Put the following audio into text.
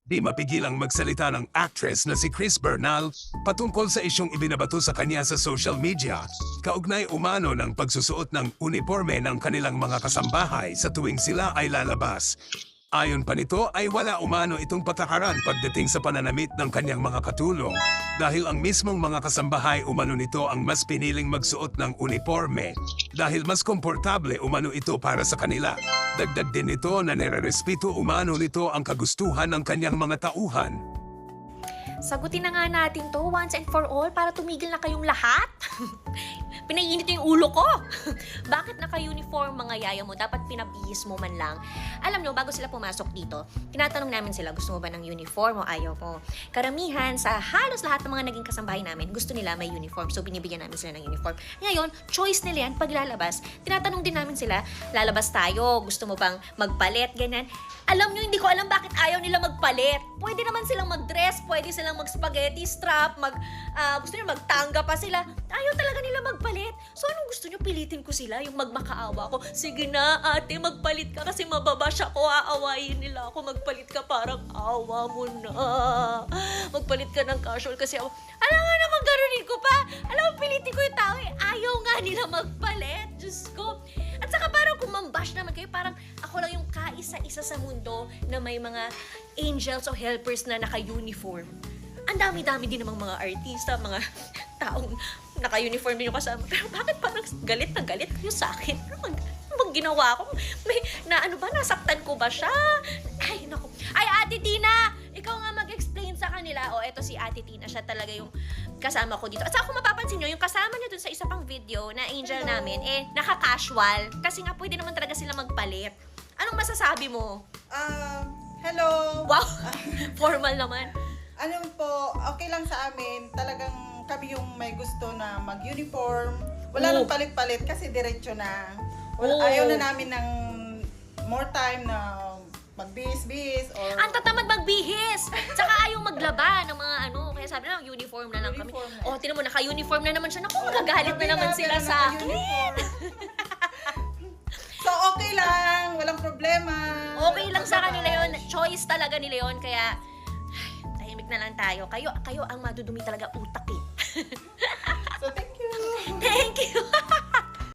Di mapigilang magsalita ng actress na si Chris Bernal patungkol sa isyong ibinabato sa kanya sa social media, kaugnay umano ng pagsusuot ng uniforme ng kanilang mga kasambahay sa tuwing sila ay lalabas. Ayon pa nito ay wala umano itong patakaran pagdating sa pananamit ng kanyang mga katulong dahil ang mismong mga kasambahay umano nito ang mas piniling magsuot ng uniforme dahil mas komportable umano ito para sa kanila. Dagdag din nito na nire-respeto umano nito ang kagustuhan ng kanyang mga tauhan. Sagutin na nga natin to once and for all para tumigil na kayong lahat. Pinaiinit yung ulo ko. Bakit naka-uniform mga yaya mo? Dapat pinabihis mo man lang. Alam nyo, bago sila pumasok dito, tinatanong namin sila, gusto mo ba ng uniform o ayaw mo? Karamihan sa halos lahat ng mga naging kasambahay namin, gusto nila may uniform. So, binibigyan namin sila ng uniform. Ngayon, choice nila yan pag lalabas. Tinatanong din namin sila, lalabas tayo, gusto mo bang magpalit, ganyan. Alam nyo, hindi ko alam bakit ayaw nila magpalit. Pwede naman silang mag-dress, pwede silang mag-spaghetti strap, gusto nyo magtanga pa sila. Ayaw talaga nila magpalit. So, anong gusto nyo? Pilitin ko sila, yung magmakaawa ko. Sige na, ate, magpalit ka kasi mababash ako. Aawayin nila ako. Magpalit ka, parang awa mo na. Magpalit ka ng casual kasi ako. Alam nga naman, garunin ko pa. Alam mo, pilitin ko yung tao. Ayaw nga nila magpalit. Diyos ko. At saka parang kung mambash naman kayo, parang ako lang yung kaisa-isa sa mundo na may mga angels o helpers na naka-uniform. Ang dami-dami din namang mga artista, mga taong naka-uniform din yung kasama. Pero bakit parang galit na galit kayo sa akin? Ano bang ginawa ko? Nasaktan ko ba siya? Ay, naku. Ay, Ate Tina! Ikaw nga mag-explain sa kanila. O, eto si Ate Tina. Siya talaga yung kasama ko dito. At saka kung mapapansin nyo, yung kasama niya dun sa isa pang video na angel namin, naka-casual. Kasi nga, pwede naman talaga sila magpalit. Anong masasabi mo? Hello! Wow! Formal naman. Ano po, okay lang sa amin. Talagang kami yung may gusto na mag-uniform. Wala nang palit-palit kasi diretso na. Ayaw na namin ng more time na magbihis-bihis or... Ang tatamad magbihis! Tsaka ayaw maglaba ng mga kaya sabi na, uniform na lang kami. Uniform na. O, tinan mo, naka-uniform na naman siya. Naku, magagalit na naman sila sa akin. So, okay lang. Walang problema. Okay lang sa kanila yun. Choice talaga nila yun. Kaya, tahimik na lang tayo. Kayo ang madudumi talaga utak eh. So, thank you. Thank you!